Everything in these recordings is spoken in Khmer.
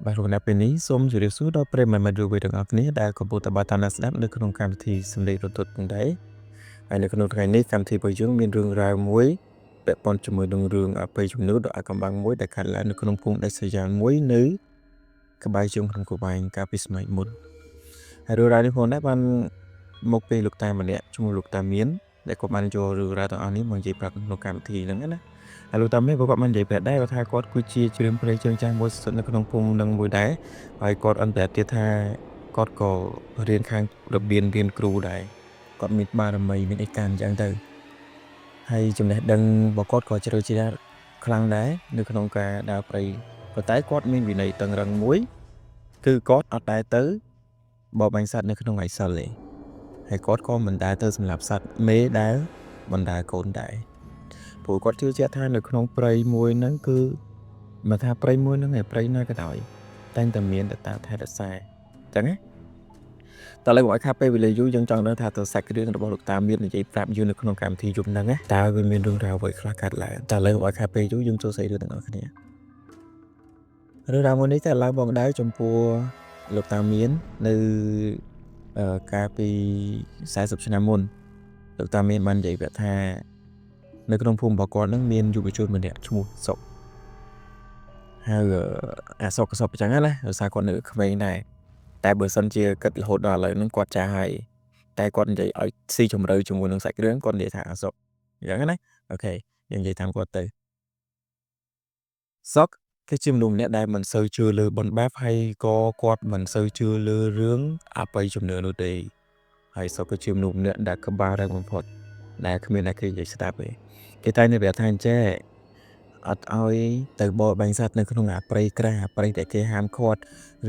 បាទលោកអ្នកពេលនេះសូមជម្រាបសួរដល់ប្រិយមិត្តយុវវ័យទាំងអស់គ្នាដែលកំពុងតែបានតាមដានស្ដាប់នៅក្នុងកម្មវិធីសម្លេងរត់ផងដែរហើយនៅក្នុងថ្ងៃនេះកម្មវិធីរបស់យើងមានរឿងរ៉ាវមួយពាក់ព័ន្ធជាមួយនឹងរឿងអបិយជំនឿដ៏អាថ៌កំបាំងមួយដែលកើតឡើងនៅក្នុងភូមិដាច់ស្រយាលមួយនៅក្បែរជើងក្នុងគូបែងកាលពីសម័យមុនហើយរឿងរ៉ាវនេះផងដែរបានមកពីលោកតាម្នាក់ឈ្មោះលោកតាមានដែលគាត់បានចូលរឿងរ៉ាវទាំងអស់នេះមកនិយាយប្រាប់ក្នុងកម្មវិធីហ្នឹងណាហើយលោកតាមេគាត់បាននិយាយប្រាប់ដែរថាគាត់គឺជាជ្រាមព្រៃជើងចាស់មួយស្ថិតនៅក្នុងភូមិនឹងមួយដែរហើយគាត់អន្តរទៀតថាគាត់ក៏រៀនខាងរបៀនរៀនគ្រូដែរគាត់មានបារមីមានអីកាន់អញ្ចឹងទៅហើយចំណេះដឹងរបស់គាត់ក៏ជ្រៅជ្រះខ្លាំងដែរនៅក្នុងការដើរព្រៃប៉ុន្តែគាត់មានវិន័យតឹងរឹងមួយគឺគាត់អត់ដែរទៅបរបាញ់សត្វនៅក្នុងថ្ងៃសិលទេហើយគាត់ក៏មិនដែរទៅសម្លាប់សត្វមេដែលបណ្ដាកូនដែរព្រោះគាត់ជឿជាក់ថានៅក្នុងព្រៃមួយហ្នឹងគឺមកថាព្រៃមួយហ្នឹងឯព្រៃណាក៏ដោយតែងតែមានតតាថែរក្សាអញ្ចឹងណាតើលើកឲ្យខាពេលវេលាយូរយើងចង់ដឹងថាតើសាច់រឿងរបស់លោកតាមាននិយាយប្រាប់យើងនៅក្នុងកម្មវិធីយប់ហ្នឹងណាតើវាមានរឿងរ៉ាវអ្វីខ្លះកើតឡើងតើលើកឲ្យខាពេលយូរយើងចូលស្អីរឿងទាំងអស់គ្នារឿងរ៉ាវមួយនេះតែឡើងបងដៅចំពោះលោកតាមាននៅកាលពី40ឆ្នាំមុនលោកតាមានបាននិយាយប្រាប់ថានៅក្នុងភូមិរបស់គាត់នឹងមានយុវជនម្នាក់ឈ្មោះសុកហើយអាសុកក៏សុកអញ្ចឹងណាដោយសារគាត់នៅក្មេងដែរតែបើសិនជាគិតរហូតដល់ឥឡូវហ្នឹងគាត់ចាស់ហើយតែគាត់និយាយឲ្យស៊ីជម្រៅជាមួយនឹងសាច់រឿងគាត់និយាយថាអាសុកអញ្ចឹងណាអូខេយើងនិយាយតាមគាត់ទៅសុកគឺជាមនុស្សម្នាក់ដែលមិនសូវជឿលើបុណ្យបាបហើយក៏គាត់មិនសូវជឿលើរឿងអបិយជំនឿនោះទេហើយសុកគឺជាមនុស្សម្នាក់ដែលក្បាលរឹងបំផុតដែលគ្មានអ្នកគេនិយាយស្ដាប់ទេគេតែនៅប្រាប់ថាអញ្ចេះអត់ឲ្យទៅបរបាញ់សត្វនៅក្នុងអាព្រៃក្រាស់អាព្រៃដែលគេហាមឃាត់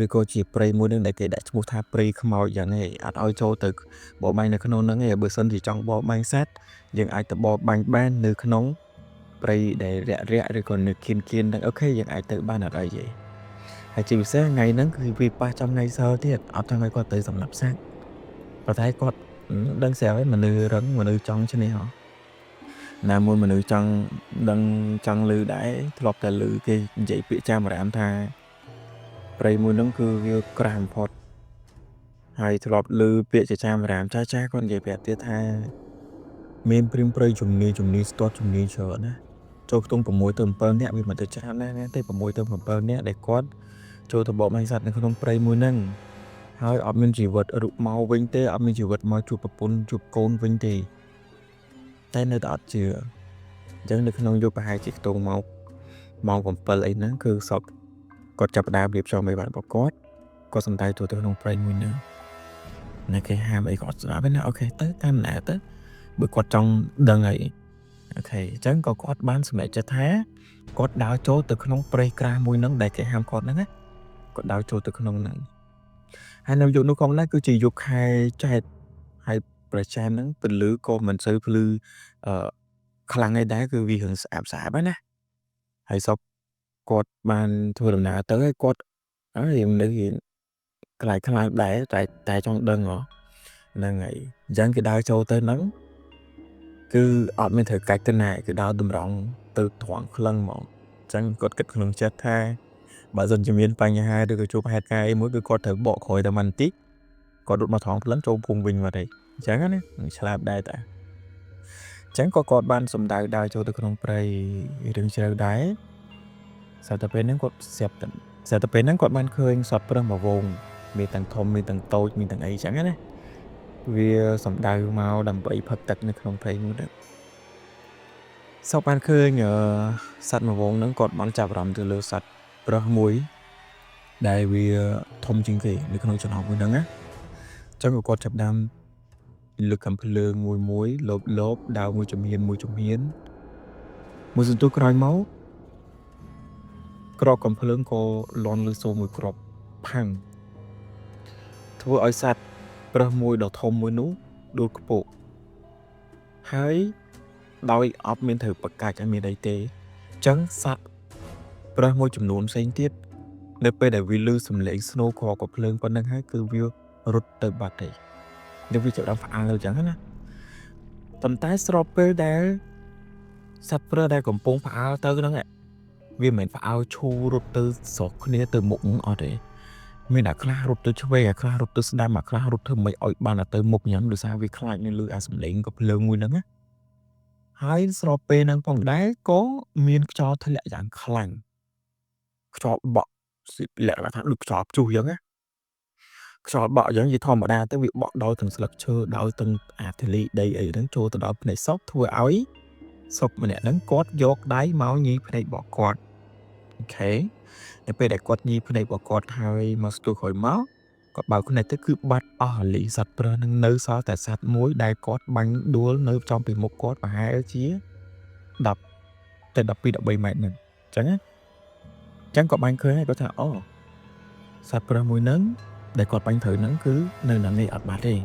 ឬក៏ជាព្រៃមួយនឹងដែលគេដាក់ឈ្មោះថាព្រៃខ្មោចយ៉ាងនេះអត់ឲ្យចូលទៅបរបាញ់នៅក្នុងហ្នឹងទេបើសិនជាចង់បរបាញ់សត្វយើងអាចទៅបរបាញ់បាននៅក្នុងព្រៃដែលរាក់ឬក៏នៅគៀនហ្នឹងអូខេយើងអាចទៅបានអត់អីទេហើយជាពិសេសថ្ងៃហ្នឹងគឺវាប៉ះចំថ្ងៃសៅរ៍ទៀតអត់ចង់ឲ្យគាត់ទៅសម្លាប់សត្វប៉ុន្តែគាត់ដឹងស្រាប់ហើយមនុស្សរឹងមនុស្សចង់ឈ្នះហ៎ណាមួយមនុស្សចង់ដឹងចង់លឺដែរធ្លាប់តែលឺគេនិយាយពាក្យចាមរាមថាព្រៃមួយហ្នឹងគឺវាក្រាស់បំផុតហើយធ្លាប់លឺពាក្យចាមរាមចាគាត់និយាយប្រាប់ទៀតថាមានព្រាមព្រៃជំនាញស្ទាត់ជំនាញច្រើនណាចូលខ្ទង់6ទៅ7នាក់វាមិនទៅច្រើនណាស់ទេ6ទៅ7នាក់ដែលគាត់ចូលទៅបបបាញ់សត្វនៅក្នុងព្រៃមួយហ្នឹងហើយអត់មានជីវិតរុមកវិញទេអត់មានជីវិតមកជួបប្រពន្ធជួបកូនវិញទេតែនៅតែអត់ជឿអញ្ចឹងនៅក្នុងយុគប្រហែលជាខ្ទង់ម៉ោង7អីហ្នឹងគឺសុកគាត់ចាប់ផ្ដើមរៀបចំអីបានរបស់គាត់សំដៅទៅក្នុងព្រៃមួយហ្នឹងណាគេហាមអីគាត់ស្ដាប់ហ្នឹងណាអូខេទៅតាមណាទៅបើគាត់ចង់ដឹងអីអូខេអញ្ចឹងក៏គាត់បានសម្រេចចិត្តថាគាត់ដើរចូលទៅក្នុងព្រៃក្រាស់មួយហ្នឹងដែលគេហាមគាត់ហ្នឹងណាគាត់ដើរចូលទៅក្នុងហ្នឹងហើយនៅយុគនោះផងដែរគឺជាយុគខែចែកហើយប្រចាំហ្នឹងពន្លឺក៏មិនសូវភ្លឺខ្លាំងឯដែរគឺវារឿងស្អាតហ្នឹងណាហើយសុកគាត់បានធ្វើដំណើរទៅហើយគាត់រៀងនៅខ្លាចដែរតែចង់ដឹងហ៎ហ្នឹងហើយអញ្ចឹងគេដើរចូលទៅហ្នឹងគឺអត់មានត្រូវកាច់ទៅណាគឺដើរតម្រង់ទៅត្រង់ក្លឹងហ្មងអញ្ចឹងគាត់គិតក្នុងចិត្តថាបើសិនជាមានបញ្ហាឬក៏ជួបហេតុការណ៍អីមួយគឺគាត់ត្រូវបកក្រោយតែបន្តិចគាត់រត់មកត្រង់ក្លឹងចូលភូមិវិញមកទេអញ្ចឹងណាឆ្លាតដែរតាអញ្ចឹងគាត់បានសំដៅដើរចូលទៅក្នុងព្រៃរឿងជ្រៅដែរស្រាប់តែពេលហ្នឹងគាត់ស្រាប់តែពេលហ្នឹងគាត់បានឃើញសត្វប្រើសមួយវងមានទាំងធំមានទាំងតូចមានទាំងអីអញ្ចឹងណាវាសំដៅមកដើម្បីផឹកទឹកនៅក្នុងព្រៃមួយហ្នឹងសុកបានឃើញសត្វមួយវងហ្នឹងគាត់បានចាប់អារម្មណ៍ទៅលើសត្វប្រើសមួយដែលវាធំជាងគេនៅក្នុងចំណោមមួយហ្នឹងណាអញ្ចឹងគាត់ចាប់ដើមលើកកំភ្លើងមួយលបដើរមួយជំហានមួយសន្ទុះក្រោយមកក្របកំភ្លើងក៏លន់លើសូរមួយគ្រាប់ផាំងធ្វើឲ្យសត្វប្រើសមួយដ៏ធំមួយនោះដួលខ្ពស់ហើយដោយអត់មានត្រូវប្រកាច់ឲ្យមានអីទេអញ្ចឹងសត្វប្រើសមួយចំនួនផ្សេងទៀតនៅពេលដែលវាលឺសំឡេងស្នូគ្រាប់កំភ្លើងប៉ុណ្្នឹងហើយគឺវារត់ទៅបាត់ទេវាចាប់ដើមផ្អើលអញ្ចឹងណាប៉ុន្តែស្របពេលដែលសត្វប្រើសដែលកំពុងផ្អើលទៅហ្នឹង វាមិនphảiឲ្យឈូរត់ទៅស្រុកគ្នាទៅមុខអត់ទេមានតែខ្លះរត់ទៅឆ្វេងអាខ្លះរត់ទៅស្ដាំអាខ្លះរត់ធ្វើមិនឲ្យបានទៅមុខញ៉ាំដោយសារវាខ្លាចនៅលើអាសំឡេងក៏ភ្លើងមួយហ្នឹងណាហើយស្របពេលហ្នឹងផងដែរក៏មានខ្យល់ធ្លាក់យ៉ាងខ្លាំងខ្យល់បក់លក្ខណៈថាដូចខ្យល់ព្យុះអញ្ចឹងណាខ្យល់បក់អញ្ចឹងវាធម្មតាទៅវាបក់ដោយទាំងស្លឹកឈើដោយទាំងអាធិលីដីអីហ្នឹងចូលទៅដល់ភ្នែកសពធ្វើឲ្យសពម្នាក់ហ្នឹងគាត់យកដៃមកញីភ្នែករបស់គាត់អូខេនៅពេលដែលគាត់ញីភ្នែករបស់គាត់ហើយមកស្ទុះក្រោយមកគាត់បើកភ្នែកទៅគឺបាត់អស់លីសត្វប្រើនឹងនៅសល់តែសត្វមួយដែលគាត់បាញ់ដួលនៅចំពីមុខគាត់ប្រហែលជា10ទៅ12 13ម៉ែត្រហ្នឹងអញ្ចឹងណាអញ្ចឹងគាត់បាញ់ឃើញហើយគាត់ថាអូសត្វប្រើមួយហ្នឹងដែលគាត់បាញ់ត្រូវហ្នឹងគឺនៅណានេះអត់បាត់ទេ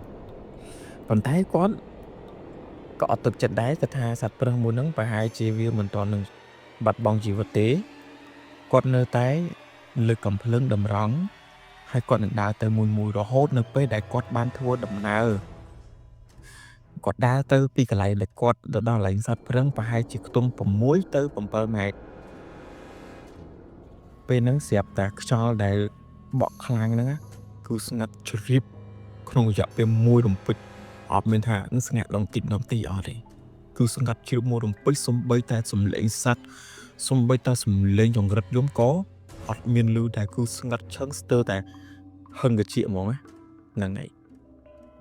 ប៉ុន្តែគាត់ក៏អត់ទឹកចិត្តដែរគាត់ថាសត្វប្រើមួយហ្នឹងប្រហែលជាវាមិនទាន់នឹងបាត់បង់ជីវិតទេគាត់នៅតែលើកកំភ្លើងតម្រង់ហើយគាត់នឹងដើរទៅមួយរហូតនៅពេលដែលគាត់បានធ្វើដំណើរគាត់ដើរទៅពីកន្លែងដែលគាត់ទៅដល់កន្លែងសត្វព្រឹងប្រហែលជាខ្ទង់6ទៅ7ម៉ែត្រពេលហ្នឹងស្រាប់តែខ្យល់ដែលបក់ខ្លាំងហ្នឹងគឺស្ងាត់ជ្រាបក្នុងរយៈពេលមួយរំពេចអត់មានថានឹងស្ងាត់ដល់ទីអត់ទេគឺស្ងាត់ជ្រាបមួយរំពេចសំបីតែសំឡេងសត្វសំបីតែសំឡេងចង្រិតយំក៏អត់មានលឺតែគឺស្ងាត់ឈឹងស្ទើរតែហឹងកាជាហ្មងហ្នឹងហើយ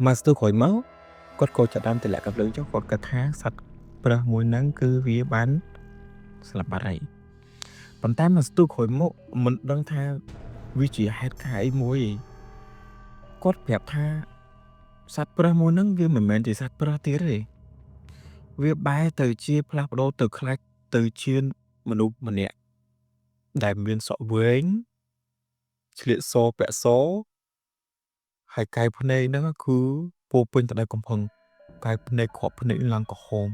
មកស្ទើរក្រោយមកគាត់ក៏ចាប់ដើមទម្លាក់កាប់លើចុះគាត់គិតថាសត្វប្រើសមួយហ្នឹងគឺវាបានស្លាប់បាត់ហើយប៉ុន្តែមកស្ទើរក្រោយមកមិនដឹងថាវាជាហេតុការណ៍អីមួយគាត់ប្រាប់ថាសត្វប្រើសមួយហ្នឹងវាមិនមែនជាសត្វប្រើសទៀតទេវាបែរទៅជាផ្លាស់ប្ដូរទៅខ្លាចទៅជាមនុស្សម្នាក់ដែលមានសក់វែងឆ្លៀតសពាក់សហើយកែវភ្នែកហ្នឹងគឺពោពេញទៅដោយកំផឹងកែវភ្នែកគ្រាប់ភ្នែកឡើងក្រហម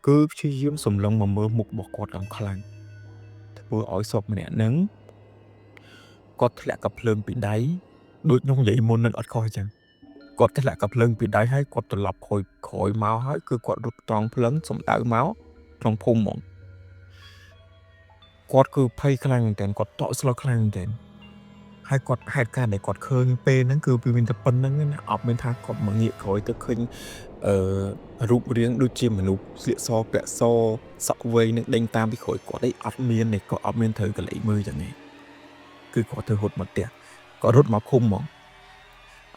គឺព្យាយាមសម្លឹងមកមើលមុខរបស់គាត់យ៉ាងខ្លាំងធ្វើឲ្យសពម្នាក់ហ្នឹងគាត់ធ្លាក់កាភ្លើងពីដៃដូចខ្ញុំនិយាយមុននឹងអត់ខុសអញ្ចឹងគាត់ធ្លាក់កាភ្លើងពីដៃហើយគាត់ត្រឡប់ក្រោយមកហើយគឺគាត់រត់ត្រង់ភ្លើងសំដៅមកក្នុងភូមិហ្មងគាត់គឺភ័យខ្លាំងមែនទែនគាត់តក់ស្លុតខ្លាំងមែនទែនហើយគាត់ហេតុការណ៍ដែលគាត់ឃើញពេលហ្នឹងគឺវាមានតែប៉ុណ្្នឹងណាអត់មានថាគាត់មកងាកក្រោយទៅឃើញរូបរាងដូចជាមនុស្សស្លៀកសពាក់សសក់វែងនឹងដេញតាមពីក្រោយគាត់អីអត់មានទេគាត់អត់មានត្រូវកលេចមើលចឹងទេគឺគាត់ទៅរត់មកផ្ទះគាត់រត់មកភូមិហ្មង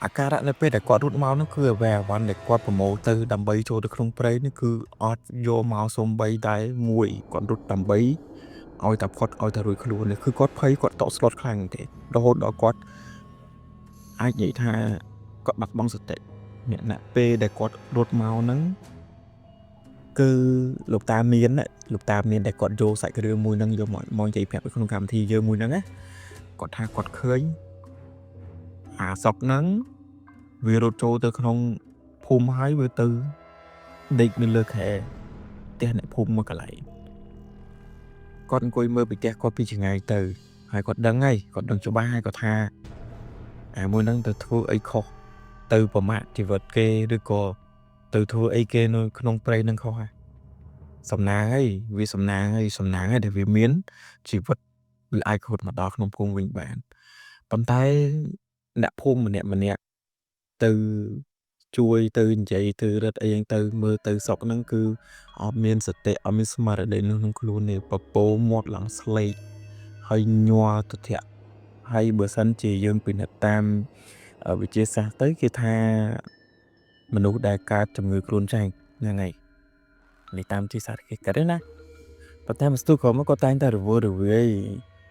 អាការៈនៅពេលដែលគាត់រត់មកនោះគឺអ្វីអ្វីដែលគាត់ប្រមូលទៅដើម្បីចូលទៅក្នុងព្រៃនេះគឺអត់យកមកសំបីតែមួយគាត់រត់ដើម្បីឲ្យតែផុតឲ្យតែរួចខ្លួននេះគឺគាត់ភ័យគាត់តក់ស្លុតខ្លាំងទេរហូតដល់គាត់អាចនិយាយថាគាត់បាត់បង់សតិអ្នកណាពេលដែលគាត់រត់មកហ្នឹងគឺលោកតាមានដែលគាត់យកសាច់រឿងមួយហ្នឹងយកមកនិយាយប្រាប់ក្នុងកម្មវិធីយើងមួយហ្នឹងណាគាត់ថាគាត់ឃើញអាសុកហ្នឹងវារត់ចូលទៅក្នុងភូមិហើយវាទៅដេកនៅលើខែផ្ទះអ្នកភូមិមួយកន្លែងគាត់អង្គុយមើលពីផ្ទះគាត់ពីចង្អាយទៅហើយគាត់ដឹងច្បាស់ហើយគាត់ថាអាមួយហ្នឹងទៅធ្វើអីខុសទៅប្រមាថជីវិតគេឬក៏ទៅធ្វើអីគេនៅក្នុងព្រៃហ្នឹងខុសហើយសំណាងហើយវាសំណាងហើយដែលវាមានជីវិតវាអាចខូចមកដល់ក្នុងភូមិវិញបានប៉ុន្តែអ្នកភូមិម្នាក់ទៅជួយទៅនិយាយទៅរត់អីហ្នឹងទៅមើលទៅសក់ហ្នឹងគឺអត់មានសតិអត់មានស្មារតីនៅក្នុងខ្លួនទេពពោមាត់ឡើងស្លេកហើយញ័រទៅធាក់ហើយបើសិនជាយើងពិនិត្យតាមវិទ្យាសាស្ត្រទៅគេថាមនុស្សដែលកើតជំងឺគ្រុនចាញ់ហ្នឹងហើយនេះតាមវិទ្យាសាស្ត្រគេគិតណាប៉ុន្តែមកស្ទុះក្រោយមកគាត់តែងតែរវើរវាយ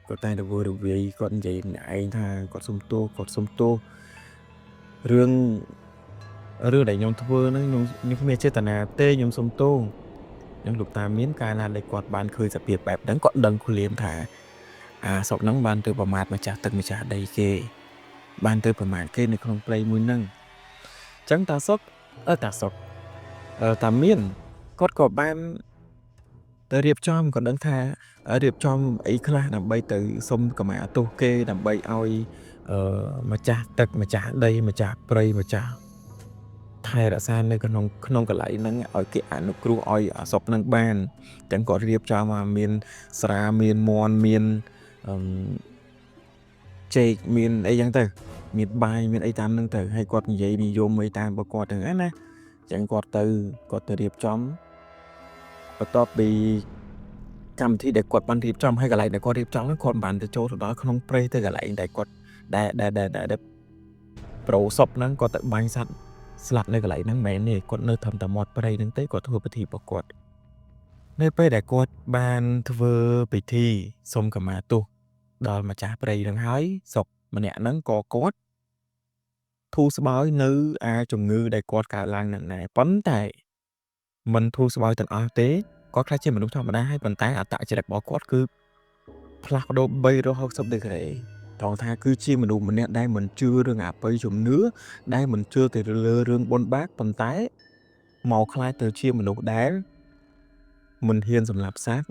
គាត់និយាយម្នាក់ឯងថាគាត់សុំទោសរឿងដែលខ្ញុំធ្វើហ្នឹងខ្ញុំគ្មានចេតនាទេខ្ញុំសុំទោសខ្ញុំលោកតាមានកាលណាដែលគាត់បានឃើញសភាពបែបហ្នឹងគាត់ដឹងភ្លាមថាអាសក់ហ្នឹងបានទៅប្រមាថម្ចាស់ទឹកម្ចាស់ដីគេបានទៅប្រមាថគេនៅក្នុងព្រៃមួយហ្នឹងអញ្ចឹងតាមានគាត់ក៏បានទៅរៀបចំគាត់ដឹងថារៀបចំអីខ្លះដើម្បីទៅសុំកម្មាទោសគេដើម្បីឲ្យម្ចាស់ទឹកម្ចាស់ដីម្ចាស់ព្រៃម្ចាស់ ថែរក្សានៅក្នុងកន្លែងហ្នឹងឲ្យគេអនុគ្រោះឲ្យអាសពហ្នឹងបានទាំងគាត់រៀបចំមកមានស្រាមានមន់មានចេកមានអីចឹងទៅមានបាយមានអីតាមហ្នឹងទៅហើយគាត់និយាយនិយមអីតាមរបស់គាត់ទៅណាចឹងគាត់ទៅរៀបចំបន្ទាប់ពីកម្មវិធីដែលគាត់បានរៀបចំហើយកន្លែងដែលគាត់រៀបចំហ្នឹងគាត់បានទៅចូលទៅដល់ក្នុងព្រៃទៅកន្លែងដែលគាត់ដែលប្រូសពហ្នឹងគាត់ទៅបាញ់សត្វស្លាប់នៅកន្លែងហ្នឹងមិនមែនទេគាត់នៅត្រឹមតែមាត់ព្រៃហ្នឹងទេគាត់ធ្វើពិធីរបស់គាត់នៅពេលដែលគាត់បានធ្វើពិធីសុំខមាទោសដល់ម្ចាស់ព្រៃហ្នឹងហើយសុកម្នាក់ហ្នឹងក៏គាត់ធូរស្បើយនៅជំងឺដែលគាត់កើតឡើងហ្នឹងដែរប៉ុន្តែមិនធូរស្បើយទាំងអស់ទេគាត់ខ្លះជាមនុស្សធម្មតាហើយប៉ុន្តែអត្តចរិតរបស់គាត់គឺផ្លាស់ប្ដូរ360ដឺក្រេត្រង់ថាគឺជាមនុស្សម្នាក់ដែលមិនជឿរឿងអបិយជំនឿដែលមិនជឿទៅលើរឿងបុណ្យបាបប៉ុន្តែមកខ្លាចទៅជាមនុស្សដែលមិនហ៊ានសម្លាប់សត្វ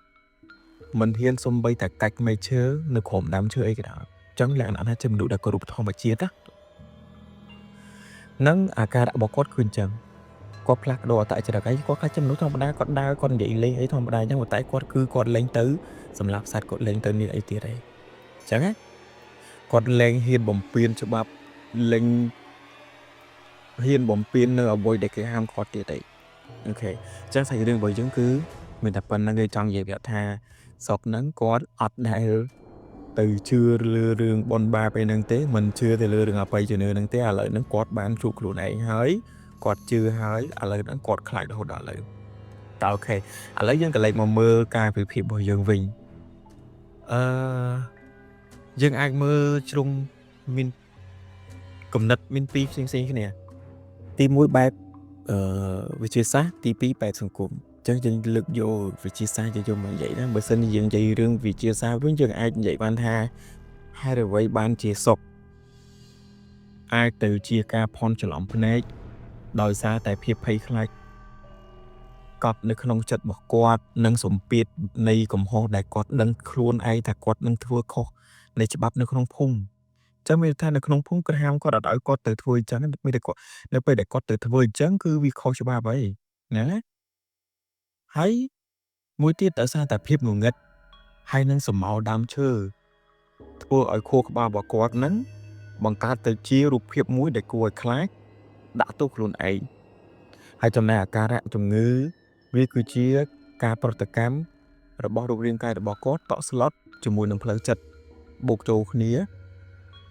មិនហ៊ានសំបីតែកាច់មែកឈើនៅក្រោមដើមឈើអីក៏ដោយអញ្ចឹងលក្ខណៈថាជាមនុស្សដែលគោរពធម្មជាតិណានឹងអាការៈរបស់គាត់គឺអញ្ចឹងគាត់ផ្លាស់ប្ដូរអត្តចរិតហើយគាត់ខ្លះជាមនុស្សធម្មតាគាត់ដើរគាត់និយាយលេងអីធម្មតាអញ្ចឹងតែគាត់លេងទៅសម្រាប់សត្វគាត់លេងទៅនេះអីទៀតអីអញ្ចឹងណាគាត់លេងហ៊ានបំពេញច្បាប់លេងហ៊ានបំពេញនៅអ្វីដែលគេហាមគាត់ទៀតអីអូខេអញ្ចឹងសាច់រឿងរបស់យើងគឺមានតែប៉ុណ្្នឹងគេចង់និយាយប្រាប់ថាសពហ្នឹងគាត់អត់ដែលទៅជឿលើរឿងបុណ្យបាបឯហ្នឹងទេមិនជឿទៅលើរឿងអបិយជំនឿហ្នឹងទេឥឡូវហ្នឹងគាត់បានជួបខ្លួនឯងហើយគាត់ជឿហើយឥឡូវហ្នឹងគាត់ខ្លាចរហូតដល់ឥឡូវតើអូខេឥឡូវយើងក៏លេចមកមើលការវិភាគរបស់យើងវិញយើងអាចមើលជ្រុងមានគំនិតមានពីរផ្សេងៗគ្នាទី1បែបវិទ្យាសាស្ត្រទី2បែបសង្គមអញ្ចឹងយើងលើកយកវិទ្យាសាស្ត្រយកមកនិយាយណាបើសិនជាយើងនិយាយរឿងវិទ្យាសាស្ត្រវិញយើងអាចនិយាយបានថាហេតុអ្វីបានជាសុខអាចទៅជាការផន់ច្រឡំភ្នែកដោយសារតែភាពភ័យខ្លាចកប់នៅក្នុងចិត្តរបស់គាត់និងសម្ពាធនៃកំហុសដែលគាត់ដឹងខ្លួនឯងថាគាត់នឹងធ្វើខុសនៃច្បាប់នៅក្នុងភូមិចាំមានថានៅក្នុងភូមិគាត់ហាមគាត់អត់ឲ្យគាត់ទៅធ្វើអញ្ចឹងមានតែគាត់នៅពេលដែលគាត់ទៅធ្វើអញ្ចឹងគឺវាខុសច្បាប់ហើយណាហើយមួយទៀតដោយសារតែភាពងងឹតហើយនឹងសម្ោដើមឈើធ្វើឲ្យខួរក្បាលរបស់គាត់ហ្នឹងបង្កើតទៅជារូបភាពមួយដែលគួរឲ្យខ្លាចដាក់ទោសខ្លួនឯងហើយចំណែកអាការៈជំងឺវាគឺជាការប្រតិកម្មរបស់រូបរាងកាយរបស់គាត់តក់ស្លុតជាមួយនឹងផ្លូវចិត្តបូកចូលគ្នា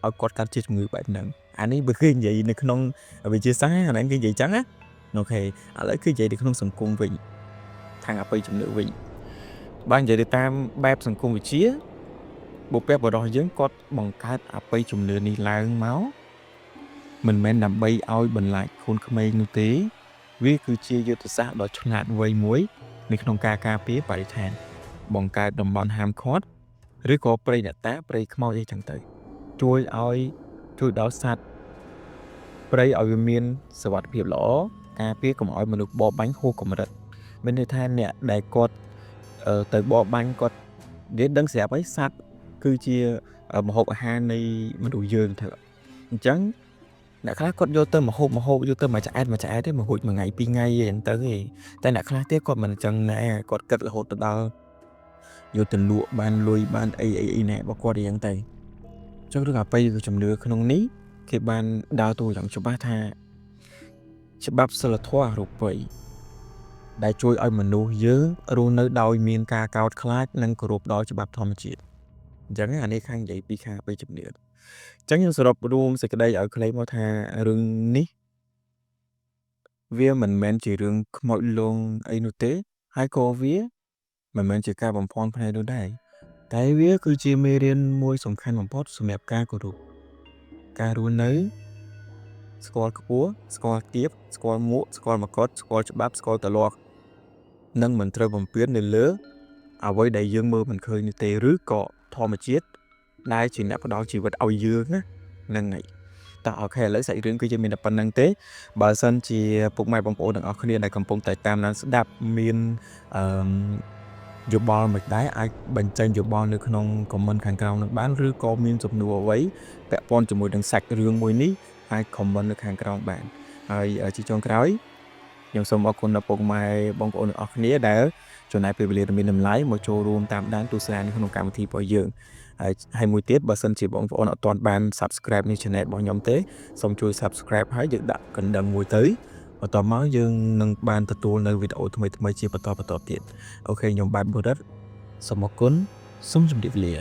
ឲ្យគាត់កាត់ជាជំងឺបែបហ្នឹងអានេះបើគេនិយាយនៅក្នុងវិទ្យាសាស្ត្រអានេះគេនិយាយចឹងណាអូខេឥឡូវគឺនិយាយនៅក្នុងសង្គមវិញខាងអបិយជំនឿវិញបើនិយាយទៅតាមបែបសង្គមវិទ្យាបុព្វបុរសយើងគាត់បង្កើតអបិយជំនឿនេះឡើងមកមិនមែនដើម្បីឲ្យបន្លាចកូនក្មេងនោះទេវាគឺជាយុទ្ធសាស្ត្រដ៏ឆ្លាតវៃមួយនៅក្នុងការការពារបរិស្ថានបង្កើតតំបន់ហាមឃាត់ឬក៏ព្រៃអ្នកតាព្រៃខ្មោចអីចឹងទៅជួយដល់សត្វព្រៃឲ្យវាមានសុវត្ថិភាពល្អការពារកុំឲ្យមនុស្សបរបាញ់ហួសកម្រិតមានន័យថាអ្នកដែលគាត់ទៅបរបាញ់គាត់និយាយដឹងស្រាប់ហើយសត្វគឺជាម្ហូបអាហារនៃមនុស្សយើងទៅអញ្ចឹងអ្នកខ្លះគាត់យកទៅម្ហូបយកទៅមួយឆ្អែតទេមួយរួចមួយថ្ងៃពីរថ្ងៃអីហ្នឹងទៅទេតែអ្នកខ្លះទៀតគាត់មិនអញ្ចឹងណែគាត់គិតរហូតទៅដល់យកទៅលក់បានលុយបានអីណែរបស់គាត់អីហ្នឹងទៅចុះរឿងអបិយជំនឿក្នុងនេះគេបានដើរតួយ៉ាងច្បាស់ថាច្បាប់សិលធម៌អរូបីដែលជួយឲ្យមនុស្សយើងរស់នៅដោយមានការកោតខ្លាចនិងគោរពដល់ច្បាប់ធម្មជាតិអញ្ចឹងអានេះខាងនិយាយពីខាងអបិយជំនឿអញ្ចឹងខ្ញុំសរុបរួមសេចក្តីឲ្យខ្លីមកថារឿងនេះវាមិនមែនជារឿងខ្មោចលងអីនោះទេហើយក៏វាមិនមែនជាការបំភាន់ភ្នែកនោះដែរតែវាគឺជាមេរៀនមួយសំខាន់បំផុតសម្រាប់ការគោរពការរស់នៅស្គាល់ខ្ពស់ស្គាល់ទាបស្គាល់មួកស្គាល់មកុដស្គាល់ច្បាប់ស្គាល់ទម្លាប់និងមិនត្រូវបំពាននៅលើអ្វីដែលយើងមើលមិនឃើញនេះទេឬក៏ធម្មជាតិដែលជាអ្នកផ្ដល់ជីវិតឲ្យយើងណាហ្នឹងហើយតើអូខេឥឡូវសាច់រឿងគឺជាមានតែប៉ុណ្្នឹងទេបើសិនជាពុកម៉ែបងប្អូនទាំងអស់គ្នាដែលកំពុងតែតាមដានស្ដាប់មានយោបល់មិនដែរអាចបញ្ចេញយោបល់នៅក្នុង comment ខាងក្រោមនឹងបានឬក៏មានសំណួរអ្វីពាក់ព័ន្ធជាមួយនឹងសាច់រឿងមួយនេះអាច comment នៅខាងក្រោមបាន ហើយជាចុងក្រោយខ្ញុំសូមអរគុណដល់ពុកម៉ែបងប្អូនទាំងអស់គ្នាដែលចំណាយពេលវេលាដ៏មានតម្លៃមកចូលរួមតាមដានទស្សនាក្នុងកម្មវិធីរបស់យើងហើយមួយទៀតបើសិនជាបងប្អូនអត់ទាន់បាន Subscribe នេះ Channel របស់ខ្ញុំទេសូមជួយ Subscribe ហើយយើងដាក់កណ្ដឹងមួយទៅបន្ទាប់មកយើងនឹងបានទទួលនៅវីដេអូថ្មីៗជាបន្តទៀតអូខេខ្ញុំបាទបុរិតសូមអរគុណសូមជម្រាបលា